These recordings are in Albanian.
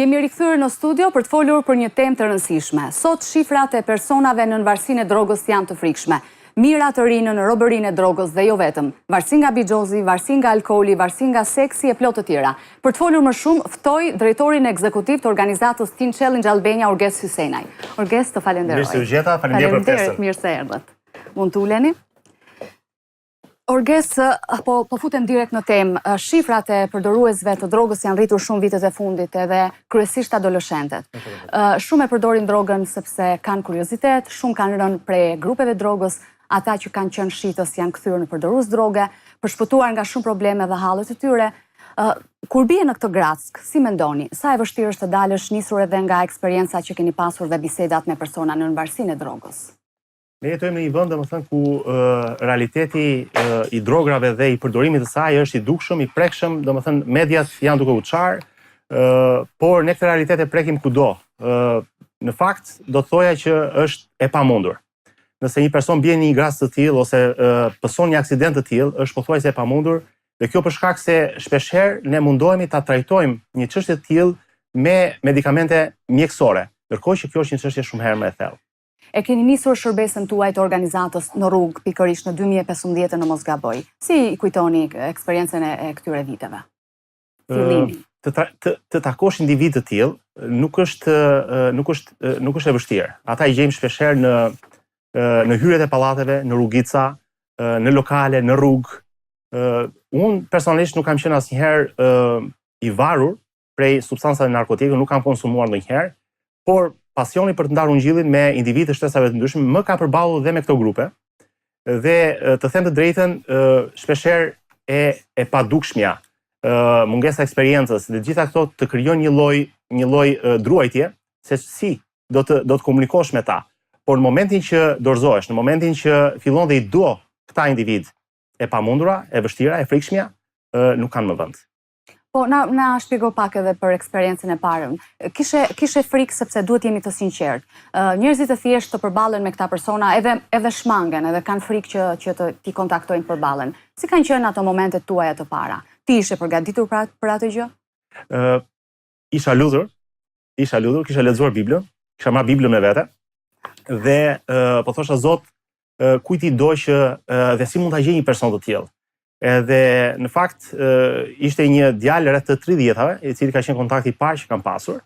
Jemi rikthyer në studio për të folur për një temë të rëndësishme. Sot shifrat e personave në varësinë e drogës janë të frikshme. Mira të rinë në robërinë e drogës dhe jo vetëm. Varësi nga bixhozi, varësi nga alkooli, varësi nga seksi e plot të tjera. Për të folur më shumë, ftoj drejtorin ekzekutiv të organizatës Teen Challenge Albania, Orges Hysenaj. Orges, të falenderoj. Mirë se u gjeta, faleminderit për festën. Mirë se erdhët. Mund të uleni? Orges, po futem direkt në temë. Shifrat e përdoruesve të drogës janë rritur shumë vitet e fundit edhe kryesisht adoleshentet. Shumë e përdorin drogën sepse kanë kuriozitet, shumë kanë rënë prej grupeve drogës, ata që kanë qenë shitës janë kthyer në përdorues droge, përshpëtuar nga shumë probleme dhe hallet e tyre. Kur bie në këtë grack, si mendoni, sa e vështirë është të dalësh nisur edhe nga eksperienca që keni pasur dhe bisedat me persona në varësinë e drogës? Ne jetojmë në një vend, domethënë, ku realiteti i drograve dhe i përdorimit të saj është i dukshëm, i prekshëm, domethënë mediat janë duke u çarë, por ne këtë realitet e prekim kudo. Në fakt, do të thoja që është e pamundur. Nëse një person bie në një grac të tillë ose pëson një aksident të tillë, është pothuajse e pamundur, dhe kjo për shkak se shpeshherë ne mundohemi ta trajtojmë një çështje të tillë me medikamente mjekësore, ndërkohë që kjo është një çështje shumë herë më e thellë. E keni nisur shërbesën tuaj të organizatës në rrugë pikërisht në 2015 në mos gaboj. Si i kujtoni eksperiencën e këtyre viteve? Fillimi. Të takosh individ të tillë nuk është e vështirë. Ata i gjejmë shpeshherë në hyrjet e pallateve, në rrugica, në lokale, në rrugë. Unë personalisht nuk kam qenë asnjëherë i varur prej substancave narkotike, nuk kam konsumuar ndonjëherë, por pasioni për të ndarur ngjillin me individë të shtresave të ndryshme më ka përballur dhe me këto grupe. Dhe të them të drejtën, shpeshherë e padukshmja, mungesa eksperiencës, dhe gjitha këto të krijojnë një lloj druajtje se si do të komunikosh me ta. Por në momentin që dorëzohesh, në momentin që fillon dhe i do këta individ e pamundura, e vështira, e frikshmja, nuk kanë më vend. Po, na shpjego pak edhe për eksperiencën e parën. Kishe frikë sepse duhet jemi të sinqertë. Njerëzit e thjeshtë të përballen me këta persona, edhe shmangen, edhe kanë frikë që t'i kontaktojnë përballen. Si kanë qenë ato momentet tuaja të para? Ti ishe përgatitur për atë gjë? Isha lutur, kisha lexuar Biblën, kisha marrë Biblën me vete, dhe po thosha Zot, kujt i do që dhe si mund ta gjej një person të tillë. Edhe në fakt ishte një djalë rreth të 30-ave, i cili ka qenë kontakti i parë që kam pasur,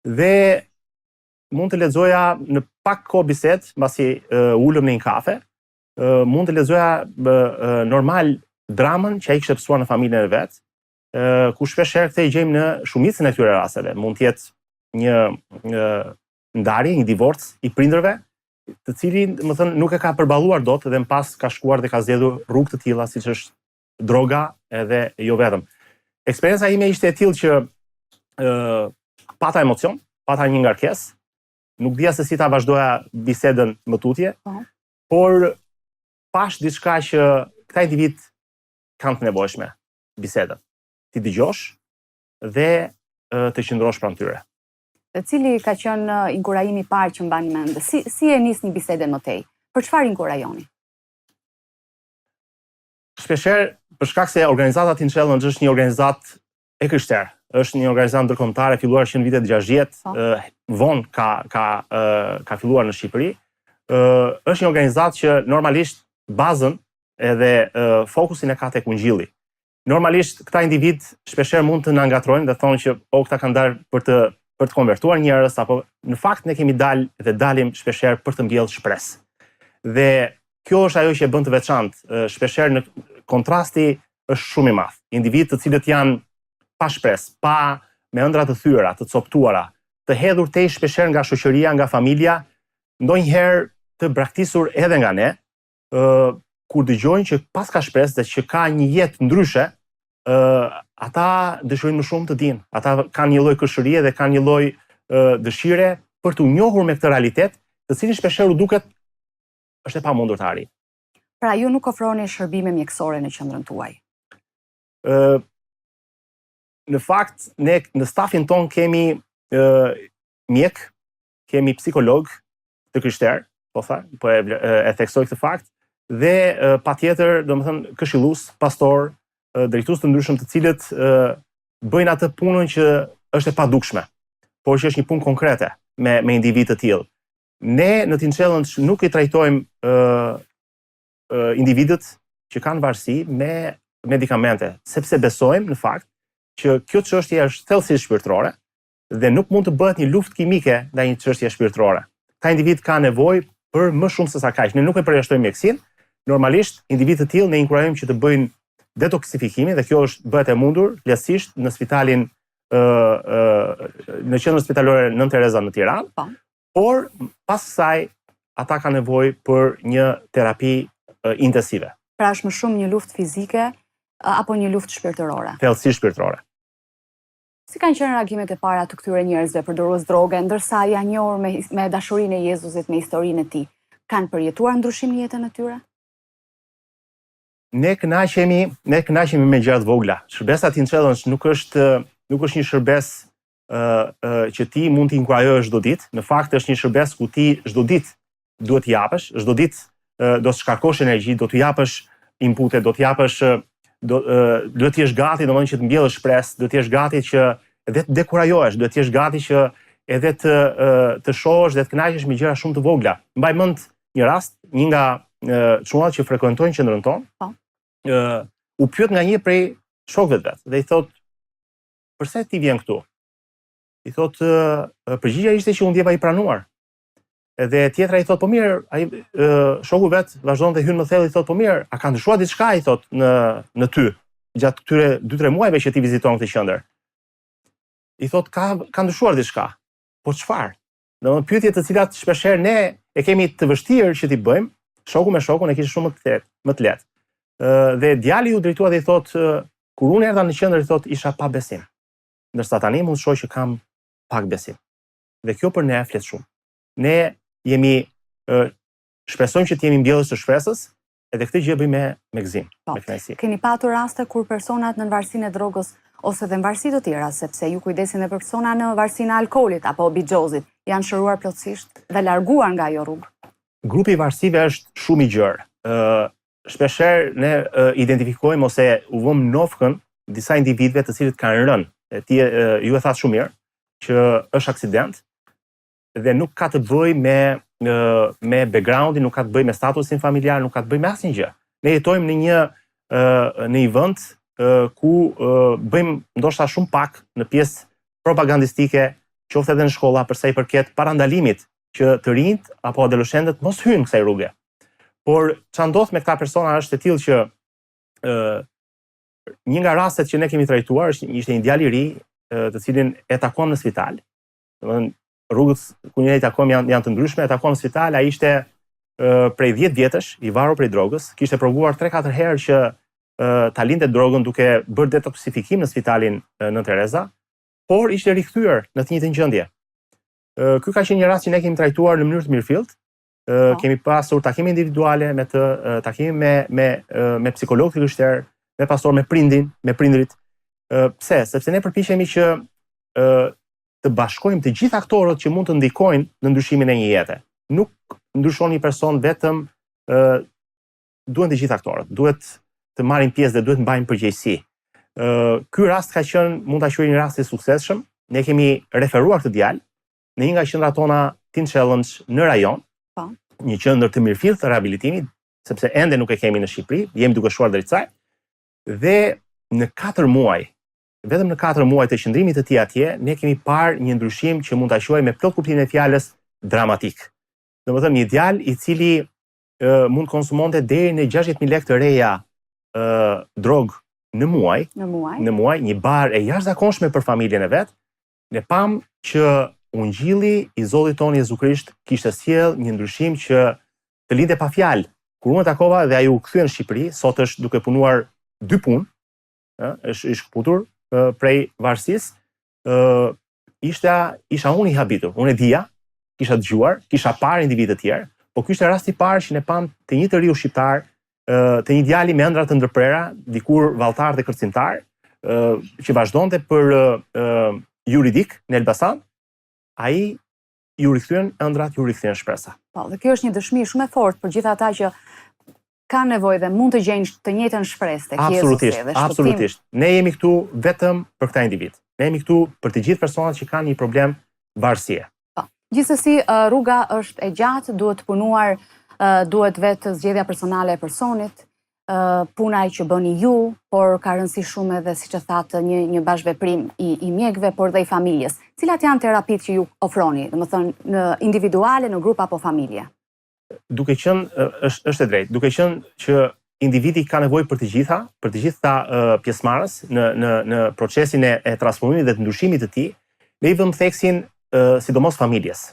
dhe mund të lexoja në pak kohë bisedë, mbasi ulëm në një kafe, mund të lexoja normal dramën që ai kishte pësuar në familjen e vet, ku shpeshherë këtë i gjejmë në shumicën e këtyre rasteve. Mund të jetë një ndarje, një divorc i prindërve, të cilin, më thënë, nuk e ka përballuar dot dhe më pas ka shkuar dhe ka zgjedhur rrugë të tilla siç është droga edhe jo vetëm. Eksperienca ime ishte e tillë që pata emocion, pata një ngarkesë, nuk dija se si ta vazhdoja bisedën më tutje, por pash diçka që këta individ kanë të nevojshme bisedën. Ti dëgjosh dhe të qëndrosh pranë tyre. Cili ka qenë inkurajimi i parë që mbani mend? Si e nisni bisedën më tej? Për çfarë inkurajoni? Shpeshherë, për shkak se organizata Teen Challenge është një organizatë e krishterë, është një organizatë ndërkombëtare e filluar që në vitet 60, vonë ka filluar në Shqipëri. Është një organizatë që normalisht bazën edhe fokusin e ka tek ungjilli. Normalisht këta individ shpeshherë mund të na ngatrojnë dhe thonë që këta kanë dalë për të konvertuar njerëz, apo në fakt ne kemi dalë dhe dalim shpeshherë për të mbjellë shpresë. Dhe kjo është ajo që e bën të veçantë. Shpeshherë në kontrasti është shumë i madh. Individ të cilët janë pa shpresë, me ëndra të thyera, të coptuara, të hedhur tej shpeshherë nga shoqëria, nga familja, ndonjëherë të braktisur edhe nga ne, kur dëgjojnë që pas ka shpresë dhe që ka një jetë ndryshe, ata dëshirojnë më shumë të dinë. Ata kanë një lloj këshërie dhe kanë një lloj dëshire për të njohur me këtë realitet, të cilin shpeshherë u duket është e pamundur të arrijë. Pra ju nuk ofroni shërbime mjekësore në qendrën tuaj? Në fakt, ne në stafin ton kemi mjek, kemi psikolog të krishterë, po e theksoj këtë fakt, dhe patjetër, domethënë, këshillues, pastor, drejtues të ndryshëm të cilët bëjnë atë punën që është e padukshme. por që është një punë konkrete me individ të tillë. Ne në Teen Challenge nuk i trajtojmë individët që kanë varësi me medikamente, sepse besojmë në fakt që kjo çështje është thellësisht shpirtërore dhe nuk mund të bëhet një luftë kimike ndaj një çështje shpirtërore. Ka individ ka nevojë për më shumë se sa kaq. Ne nuk e përjashtojmë mjekësinë. Normalisht individët të tillë ne inkurajojmë që të bëjnë detoksifikimin dhe kjo bëhet e mundur lehtësisht në spitalin në qendrën spitalore Nën Tereza në Tiranë. Por pas kësaj ata kanë nevojë për një terapi intensive. Pra është më shumë një luftë fizike apo një luftë shpirtërore? Thellësisht shpirtërore. Si kanë qenë reagimet e para të këtyre njerëzve përdorues droge, ndërsa janë njohur me dashurinë e Jezusit, me historinë e tij? Kanë përjetuar ndryshim në jetën e tyre? Ne kënaqemi me gjëra të vogla. Shërbesa Teen Challenge nuk është një shërbes që ti mund t'i inkurajosh çdo ditë. Në fakt është një shërbes ku ti çdo ditë duhet t'i japësh, çdo ditë do të shkarkosh energji, do t'i japësh inpute, do t'i japësh duhet të jesh gati domethënë që të mbjellësh shpresë, duhet të jesh gati që edhe të dekurajohesh, duhet të jesh gati që edhe të shohësh dhe të kënaqesh me gjëra shumë të vogla. Mbaj mend një rast, një nga çunat që frekuentojnë qendrën tonë, u pyet nga një prej shokëve të vet dhe i thot: "Pse ti vjen këtu?" I thot: "Përgjigjja ishte që unë ndjeva i pranuar." Edhe tjetra i thot: "Po mirë, ai shoku vet vazhdon të hyn më thellë, i thot: "Po mirë, a ka ndryshuar diçka?" I thot në ty gjatë këtyre 2-3 muajve që ti viziton këtë qendër. I thot: "Ka ndryshuar diçka." Po çfarë? Domethënë pyetje të cilat shpeshherë ne e kemi të vështirë që t'i bëjmë, shoku me shokun e kishte shumë më të lehtë. Dhe djali u drejtua dhe i thot: "Kur unë erdha në qendër, i thot, isha pa besim. Ndërsa tani mund të shoh që kam pak besim." Dhe kjo për ne flet shumë. Ne shpresojmë që të jemi mbjellës të shpresës, edhe këtë gjë bëjmë me gëzim, me kënaqësi. Keni patur raste kur personat në varësinë e drogës ose dhe në varësi të tjera, sepse ju kujdesin edhe për persona në varësinë e alkoolit apo bigjozit, janë shëruar plotësisht dhe larguar nga ajo rrugë? Grupi i varësive është shumë i gjerë. Shpeshherë ne identifikojmë ose u vëmë nofkën disa individëve të cilët kanë rënë. Ju e thatë shumë mirë që është aksident dhe nuk ka të bëjë me backgroundin, nuk ka të bëjë me statusin familjar, nuk ka të bëjë me asnjë gjë. Ne jetojmë në një vend ku bëjmë ndoshta shumë pak në pjesë propagandistike, qoftë edhe në shkolla për sa i përket parandalimit që të rinjt apo adoleshentët mos hyjnë kësaj rruge. Por çfarë ndodh me këta persona është e tillë që një nga rastet që ne kemi trajtuar ishte një djalë i ri, të cilin e takuam në spital. Domethënë rrugët ku ne i takuam janë të ndryshme, e takuam në spital, ai ishte prej 10 vjetësh, i varur prej drogës, kishte provuar 3-4 herë që ta linte drogën duke bërë detoksifikim në spitalin Nën Tereza, por ishte rikthyer në të njëjtën gjendje. Ky ka qenë një rast që ne kemi trajtuar në mënyrë të mirëfillt. Kemi pasur takime individuale me takime me psikolog të krishterë, me pastor, me prindrit. Pse? Sepse ne përpiqemi që të bashkojmë të gjithë aktorët që mund të ndikojnë në ndryshimin e një jete. Nuk ndryshon një person vetëm, duhen të gjithë aktorët, duhet të marrin pjesë dhe duhet të mbajnë përgjegjësi. Ky rast ka qenë, mund ta quajë një rast i suksesshëm. Ne kemi referuar këtë djalë në një nga qendrat tona Teen Challenge në rajon, një qendër të mirëfillt të rehabilitimit, sepse ende nuk e kemi në Shqipëri, jemi duke shkuar drejt saj. Dhe në 4 muaj, vetëm në 4 muaj të qëndrimit të tij atje, ne kemi parë një ndryshim që mund ta quajmë me plot kuptimin e fjalës dramatik. Domethënë një djalë i cili mund konsumonte deri në 60.000 lekë të reja drogë në muaj, një barë e jashtëzakonshme për familjen e vet. Ne pam që ungjilli i Zotit tonë Jezu Krisht kishte sjell një ndryshim që të linte pa fjalë. Kur unë takova dhe ai u kthye në Shqipëri, sot është duke punuar 2 punë, është i shkputur prej varësisë. Isha unë i habitur. Unë e dija, kisha dëgjuar, kisha parë individë të tjerë, po ky ishte rasti i parë që ne pam të një të riu shqiptar, të një djali me ëndra të ndërprera, dikur valltar dhe kërcimtar, që vazhdonte për juridik në Elbasan. Ai ju rikthyen ëndrat, ju rikthyen shpresa. Po, dhe kjo është një dëshmi shumë e fortë për gjithë ata që kanë nevojë dhe mund të gjejnë të njëjtën shpresë tek Jezusi dhe shpëtim. Absolutisht. Ne jemi këtu vetëm për këta individ. Ne jemi këtu për të gjithë personat që kanë një problem varësie. Gjithsesi, rruga është e gjatë, duhet punuar, duhet vetë zgjedhja personale e personit, puna që bëni ju, por ka rëndësi shumë edhe, siç e thatë, një bashkëveprim i mjekëve, por dhe i familjes. Cilat janë terapitë që ju ofroni, domethënë në individuale, në grup apo familje? Duke qenë, është e drejtë, duke qenë që individi ka nevojë për të gjitha pjesëmarrës në procesin e transformimit dhe të ndryshimit të tij, ne i vëmë theksin sidomos familjes.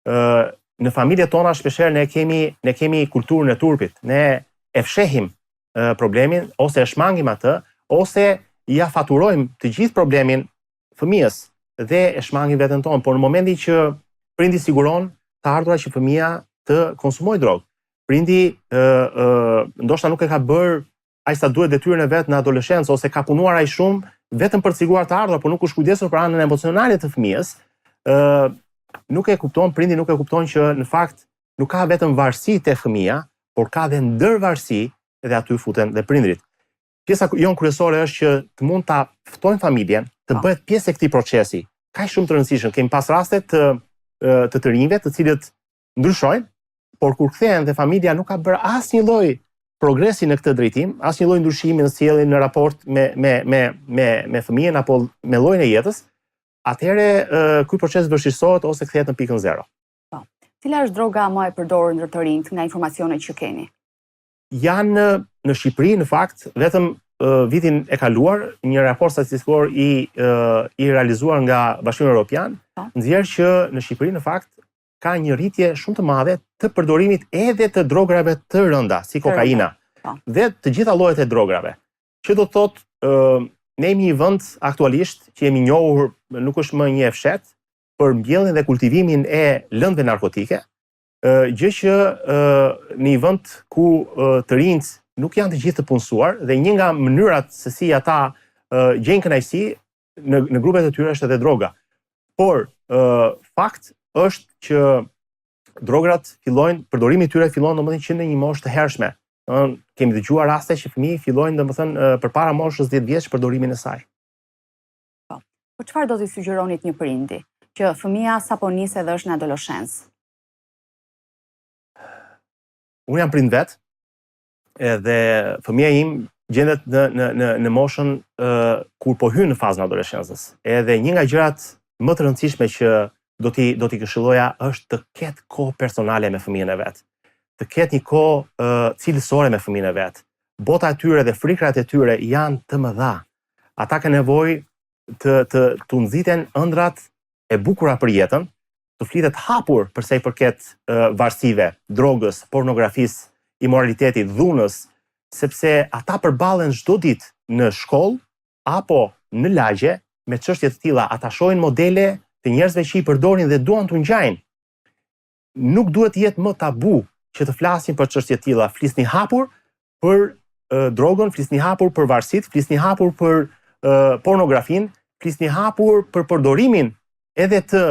Në familjet tona shpeshherë ne kemi kulturën e turpit. Ne e fshehim problemin, ose e shmangim atë, ose ja faturojmë të gjithë problemin fëmijës dhe e shmangim veten tonë. Por në momentin që prindi siguron të ardhurat që fëmia të konsumojë drogë, prindi ndoshta nuk e ka bërë aq sa duhet detyrën e vet në adoleshencë, ose ka punuar aq shumë vetëm për të siguruar të ardhurat, por nuk është kujdesur për anën emocionale të fëmijës, prindi nuk e kupton që në fakt nuk ka vetëm varësi te fëmia, por ka dhe ndërvarësi dhe aty futen dhe prindrit. Pjesa jonë kryesore është që të mund ta ftojmë familjen të bëhet pjesë e këtij procesi. Kaq shumë të rëndësishëm. Kemi pas raste të rinjve të cilët ndryshojnë, por kur kthehen dhe familja nuk ka bërë asnjë lloj progresi në këtë drejtim, asnjë lloj ndryshimi në sjelljen në raport me fëmijën apo me llojin e jetës, atëherë ky proces vështirësohet ose kthehet në pikën zero. Cila është droga më e përdorur ndër të rinjt nga informacionet që keni? Janë në Shqipëri, në fakt, vetëm vitin e kaluar, një raport statistikor i realizuar nga Bashkimi Evropian, nxjerr që në Shqipëri, në fakt, ka një rritje shumë të madhe të përdorimit edhe të drograve të rënda, si kokaina, dhe të gjitha llojet e drograve. Që do të thotë, ne jemi një vend aktualisht që jemi njohur, nuk është më një e fshet, për mbjelljen dhe kultivimin e lëndëve narkotike, gjë që në një vend ku të rinjt nuk janë të gjithë të punësuar, dhe një nga mënyrat se si ata gjejnë kënaqësi në grupet e tyre është edhe droga. Por fakt është që përdorimi i tyre fillon domethënë që në një moshë të hershme. Kemi dëgjuar raste që fëmijë fillojnë domethënë përpara moshës 10 vjeç përdorimin e saj. Po çfarë do t'i sugjeronit një prindi që fëmia sapo nis edhe është në adoleshencë? Unë jam prind vet, edhe fëmia im gjendet në moshën kur po hyn në fazën e adoleshencës. Edhe një nga gjërat më të rëndësishme që do t'i këshilloja është të ketë kohë personale me fëmijën e vet. Të ketë një kohë cilësore me fëmijën e vet. Bota e tyre dhe frikrat e tyre janë të mëdha. Ata kanë nevojë të nxiten ëndrat e bukura për jetën, të flitet hapur për sa i përket varësive, drogës, pornografisë, imoralitetit, dhunës, sepse ata përballen çdo ditë në shkollë apo në lagje me çështje të tilla. Ata shohin modele të njerëzve që i përdorin dhe duan t'u ngjajnë. Nuk duhet të jetë më tabu që të flasin për çështje të tilla. Flisni hapur për drogën, flisni hapur për varësitë, flisni hapur për pornografinë, flisni hapur për përdorimin edhe të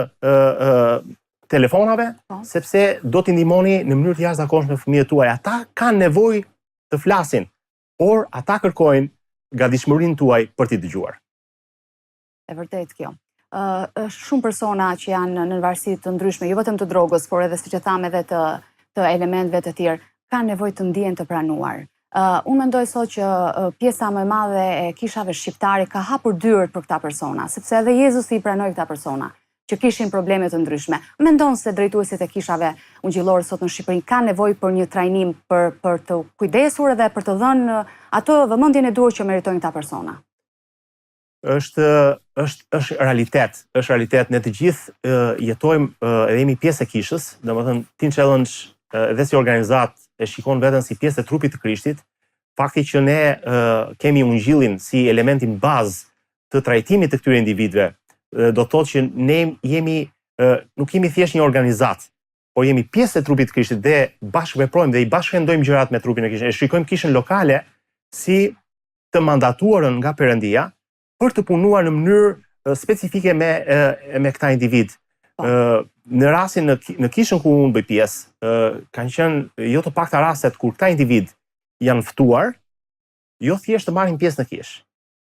telefonave, sepse do t'i ndihmoni në mënyrë të jashtëzakonshme fëmijët tuaj. Ata kanë nevojë të flasin, por ata kërkojnë gatishmërinë tuaj për t'i dëgjuar. E vërtet kjo. Shumë persona që janë në varësi të ndryshme, jo vetëm të drogës, por edhe siç e thamë edhe të elementeve të tjerë, kanë nevojë të ndihen të pranuar. Unë mendoj sot që pjesa më e madhe e kishave shqiptare ka hapur dyert për këta persona, sepse edhe Jezusi i pranoi këta persona që kishin probleme të ndryshme. Mendon se drejtuesit e kishave ungjillore sot në Shqipëri kanë nevojë për një trajnim për të kujdesur edhe për të dhënë ato vëmendjen e duhur që meritojnë këta persona? Është realitet. Ne të gjithë jetojmë edhe jemi pjesë e kishës, domethënë Teen Challenge edhe si organizat e shikon veten si pjesë e trupit të Krishtit. Fakti që ne kemi ungjillin si elementin bazë të trajtimit të këtyre individëve, do të thotë që ne nuk jemi thjesht një organizat, por jemi pjesë e trupit të Krishtit dhe bashkëveprojmë dhe i bashkëndojmë gjërat me trupin e Krishtit. E shikojmë kishën lokale si të mandatuarën nga Perëndia për të punuar në mënyrë specifike me këta individ. Në rastin në kishën ku unë bëj pjesë, kanë qenë jo të pakta rastet kur këta individ janë ftuar, jo thjesht të marrin pjesë në kishë,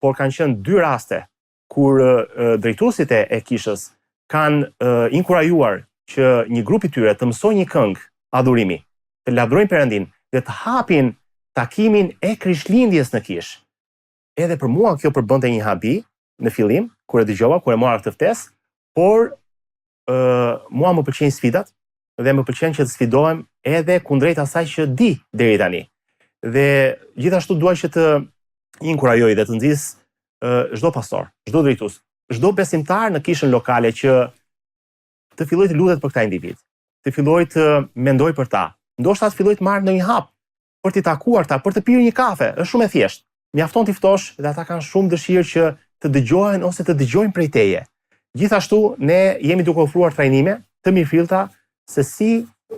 por kanë qenë 2 raste kur drejtuesit e kishës kanë inkurajuar që një grup i tyre të mësojë një këngë adhurimi, të lavdërojnë Perëndin dhe të hapin takimin e Krishtlindjes në Kish. Edhe për mua kjo përbënte një habi në fillim, kur e dëgjova, kur e mora këtë ftesë, por mua më pëlqejnë sfidat dhe më pëlqen që të sfidohem edhe kundrejt asaj që di deri tani. Dhe gjithashtu dua që të inkurajoj dhe të nxis çdo pastor, çdo drejtues, çdo besimtar në kishën lokale që të fillojë të lutet për këta individ, të fillojë të mendoj për ta, ndoshta të fillojë të marrë ndonjë hap për t'i takuar ta, për të pirë një kafe, është shumë e thjeshtë. Mjafton t'i ftosh dhe ata kanë shumë dëshirë që të dëgjohen ose të dëgjojnë prej teje. Gjithashtu ne jemi duke ofruar trajnime të mirëfillta se si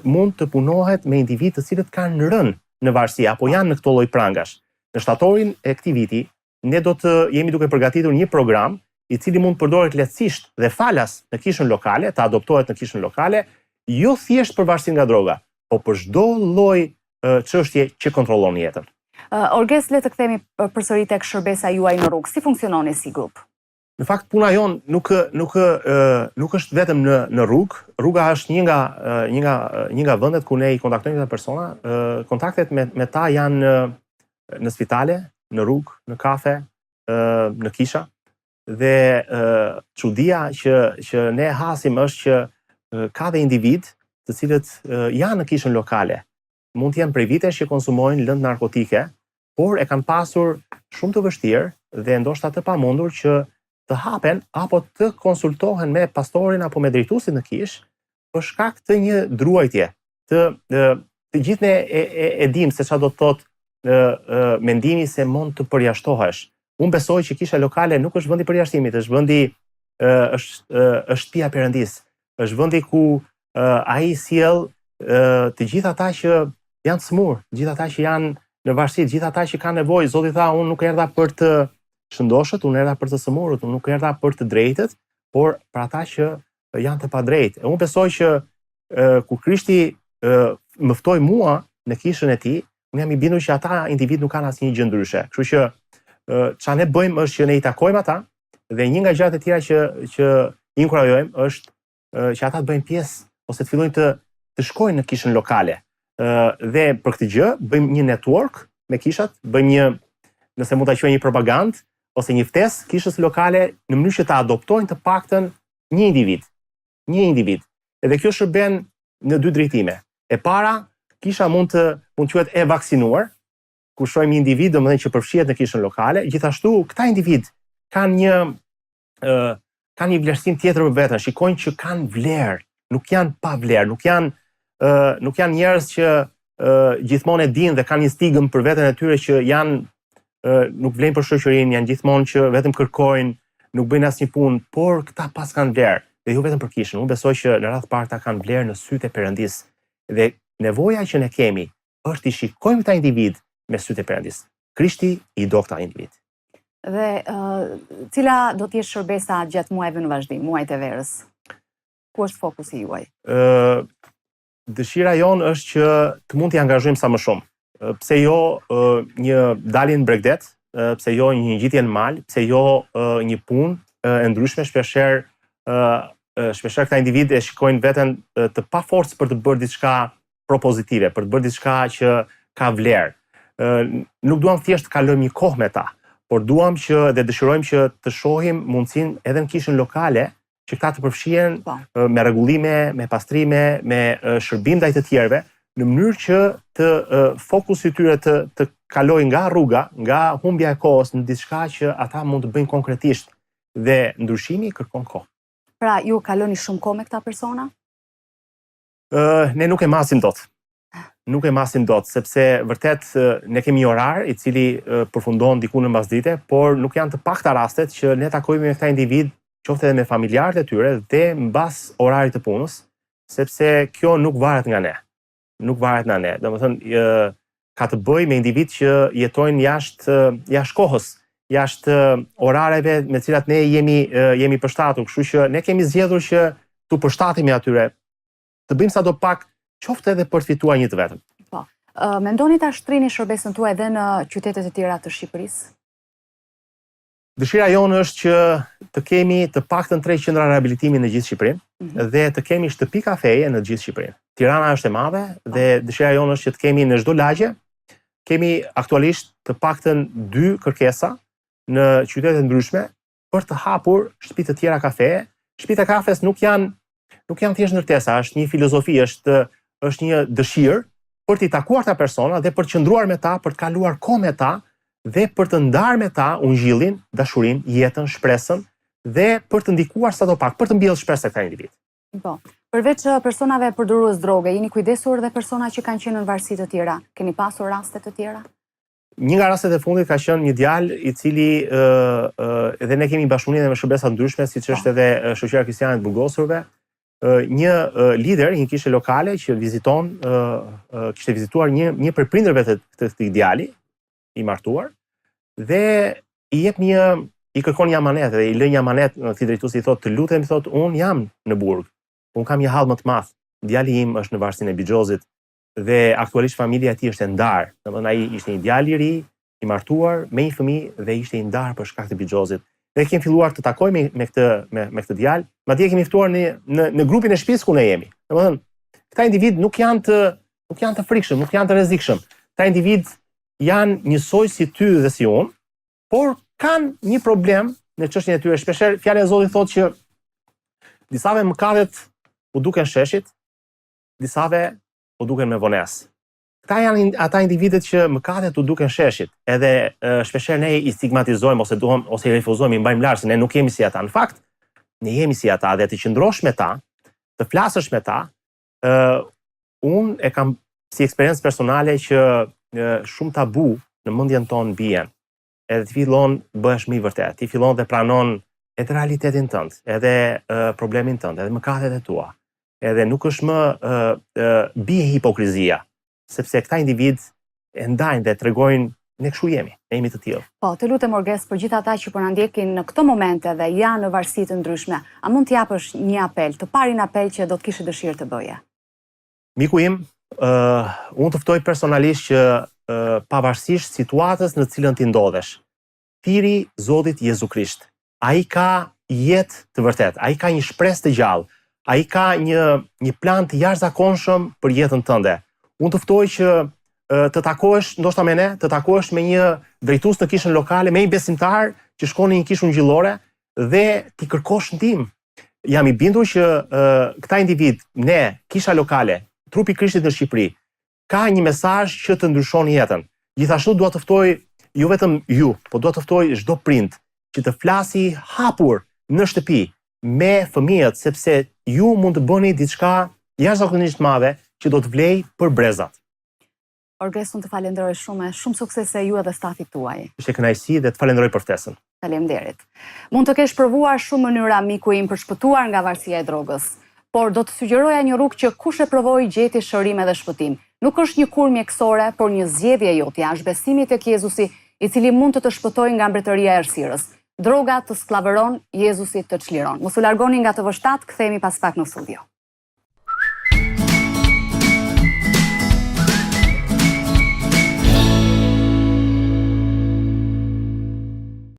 mund të punohet me individ të cilët kanë rënë në varësi apo janë në këto lloj prangash. Në shtatorin e këtij viti ne do të jemi duke përgatitur një program i cili mund të përdoret lehtësisht dhe falas në kishën lokale, të adoptohet në kishën lokale, jo thjesht për varësi nga droga, po për çdo lloj çështje që kontrollon jetën. Orges, le të kthehemi përsëri tek shërbesa juaj në rrugë. Si funksiononi si grup? Në fakt puna jon nuk është vetëm në rrugë. Rruga është një nga vendet ku ne i kontaktojmë këta persona. Kontaktet me ta janë në spitale, në rrugë, në kafe, në kisha. Dhe çudia që ne hasim është që ka dhe individ të cilët janë në kishën lokale. Mund të jenë prej vitesh që konsumojnë lëndë narkotike, por e kanë pasur shumë të vështirë dhe ndoshta të pamundur që të hapen apo të konsultohen me pastorin apo me drejtuesin në kishë për shkak të një druajtje. Të gjithë ne e dim se çfarë do të thotë mendimi se mund të përjashtohesh. Unë besoj që kisha lokale nuk është vendi përjashtimit, është vendi është shtëpia e Perëndis. Është vendi ku ai sjell të gjithë ata që janë smur, të gjithë ata që janë në varësi, të gjithë ata që kanë nevojë. Zoti tha, unë nuk erdha për të shëndoshët, unë erdha për të sëmurët, unë nuk erdha për të drejtët, por për ata që janë të padrejtë. Unë besoj që kur Krishti më ftoi mua në kishën e tij, unë jam i bindur që ata individ nuk kanë asnjë gjë ndryshe. Kështu që çfarë ne bëjmë është që ne i takojmë ata dhe një nga gjërat e tjera që inkurajojmë është që ata të bëjnë pjesë ose të fillojnë të shkojnë në kishën lokale. Dhe për këtë gjë bëjmë një network me kishat, bëjmë një, nëse mund ta quajmë një propagandë ose një ftesë kishës lokale në mënyrë që ta adoptojnë të paktën një individ. Edhe kjo shërben në dy drejtime. E para, kisha mund të quhet e vaksinuar, ku shohim një individ domethënë që përfshihet në kishën lokale. Gjithashtu këta individ kanë një vlerësim tjetër për veten, shikojnë që kanë vlerë, nuk janë pa vlerë, nuk janë njerëz që gjithmonë e dinë dhe kanë një stigëm për veten e tyre që nuk vlen për shoqërinë, janë gjithmonë që vetëm kërkojnë, nuk bëjnë asnjë punë, por këta pas kanë vlerë, dhe jo vetëm për kishën. Unë besoj që në radhë parë ta kanë vlerë në sytë e Perëndis. Dhe nevoja që ne kemi është i shikojmë këta individ me sytë e Perëndis. Krishti i do këta individ. Dhe cila do të jetë shërbesa gjatë muajve në vazhdim, muajt e verës? Ku është fokusi juaj? Dëshira jonë është që të mund t'i angazhojmë sa më shumë. Pse jo një dalje në Bregdet, pse jo një ngjitje në mal, pse jo një punë e ndryshme, shpeshherë këta individ e shikojnë veten të pa forcë për të bërë diçka propozitive, për të bërë diçka që ka vlerë. Nuk duam thjesht të kalojmë një kohë me ta, por duam që dhe dëshirojmë që të shohim mundësinë edhe në kishën lokale që këta të përfshihen me rregullime, me pastrime, me shërbim ndaj të tjerëve, në mënyrë që të fokusi i tyre të kalojë nga rruga, nga humbja e kohës në diçka që ata mund të bëjnë konkretisht dhe ndryshimi kërkon kohë. Pra, ju kaloni shumë kohë me këta persona? Ne nuk e masim dot. Nuk e masim dot, sepse vërtet ne kemi një orar i cili përfundon diku në mbasdite, por nuk janë të pakta rastet që ne takohemi me këta individ, qoftë edhe me familjarët e tyre dhe mbas orarit të punës, sepse kjo nuk varet nga ne. Nuk varet nga ne. Domethënë ka të bëjë me individ që jetojnë jashtë kohës, jashtë orareve me të cilat ne jemi përshtatur, kështu që ne kemi zgjedhur që tu përshtatemi atyre, të bëjmë sadopak qoftë edhe për të fituar një të vetëm. Po. Mendoni ta shtrini shërbesën tuaj edhe në qytetet e tjera të Shqipërisë? Dëshira jonë është që të kemi të paktën 3 qendra rehabilitimi në gjithë Shqipërinë dhe të kemi shtëpi kafeje në gjithë Shqipërinë. Tirana është e madhe dhe dëshira jonë është që të kemi në çdo lagje, kemi aktualisht të paktën 2 kërkesa në qytete ndryshme për të hapur shtëpi të tjera kafeje. Shtëpitë e kafes nuk janë thjesht ndërtesa, është një filozofi, është një dëshirë për t'i takuar ta persona dhe për të qëndruar me ta, për të kaluar kohë me ta dhe për të ndarë me ta ungjillin, dashurinë, jetën, shpresën dhe për të ndikuar sadopak, për të mbjellë shpresë këta individ. Po. Përveç personave përdorues droge, jeni kujdesur dhe persona që kanë qenë në varësi të tjera? Keni pasur raste të tjera? Një nga rastet e fundit ka qenë një djalë i cili edhe ne kemi bashkëpunim me shërbesa ndryshme, siç është edhe shoqëria kristiane e burgosurve. Një lider, një kishe lokale që kishte vizituar një prej prindërve të këtij djali i martuar dhe i kërkon një amanet dhe i lë një amanet në këtij drejtuesi, i thotë të lutem, thotë unë jam në burg, unë kam një hall më të madh, djali im është në varësinë e Bixhozit dhe aktualisht familja e tij është e ndarë. Domethënë ai ishte një djalë i ri, i martuar me një fëmijë dhe ishte i ndarë për shkak të Bixhozit. Ne kemi filluar të takojmë me këtë djalë, madje kemi ftuar në grupin e shtëpisë ku ne jemi. Domethënë, këta individ nuk janë të frikshëm, nuk janë të rrezikshëm. Këta individ janë njësoj si ty dhe si unë, por kanë një problem në çështjen e tyre. Shpeshherë fjala e Zotit thotë që disave mëkatet u duken sheshit, disave u duken me vonesë. Këta janë ata individet që mëkatet u duken sheshit, edhe shpeshherë ne i stigmatizojmë ose i refuzojmë, i mbajmë larg se ne nuk jemi si ata. Në fakt, ne jemi si ata dhe të qëndrosh me ta, të flasësh me ta, unë e kam si eksperiencë personale që shumë tabu në mendjen tonë bien. Edhe ti fillon bëhesh më i vërtet, ti fillon dhe pranon edhe realitetin tënd, edhe problemin tënd, edhe mëkatet e tua. Edhe nuk është më bie hipokrizia, sepse këta individ e ndajnë dhe tregojnë ne kështu jemi, ne jemi të tillë. Po, të lutem Orges, për gjithë ata që po na ndjekin në këto momente dhe janë në varësi të ndryshme, a mund të japësh një apel, të parin apel që do të kishe dëshirë të bëje? Miku im, unë të ftoj personalisht që pavarësisht situatës në cilën ti ndodhesh, thiri Zotit Jezu Krisht. Ai ka jetë të vërtet, ai ka një shpresë të gjallë, ai ka një plan të jashtëzakonshëm për jetën tënde. Unë të ftoj që të takohesh ndoshta me ne, të takohesh me një drejtues në kishën lokale, me një besimtar që shkon në një kishë ungjillore dhe ti kërkosh ndihmë. Jam i bindur që këta individ, ne, kisha lokale, trupi i Krishtit në Shqipëri, ka një mesazh që të ndryshon jetën. Gjithashtu dua të ftoj jo vetëm ju, por dua të ftoj çdo prind që të flasi hapur në shtëpi me fëmijët, sepse ju mund të bëni diçka jashtëzakonisht madhe që do të vlej për brezat. Orges, unë të falenderoj shumë suksese ju edhe stafit tuaj. Ishte kënaqësi dhe të falenderoj për ftesën. Faleminderit. Mund të kesh provuar shumë mënyra, miku im, për shpëtuar nga varësia e drogës, por do të sugjeroja një rrugë që kush e provoi gjeti shërim edhe shpëtim. Nuk është një kur mjekësore, por një zgjedhje jote, është besimi tek Jezusi, i cili mund të të shpëtojë nga mbretëria e errësirës. Droga të skllavëron, Jezusi të çliron. Mos u largoni nga TV7, kthehemi pas pak në studio.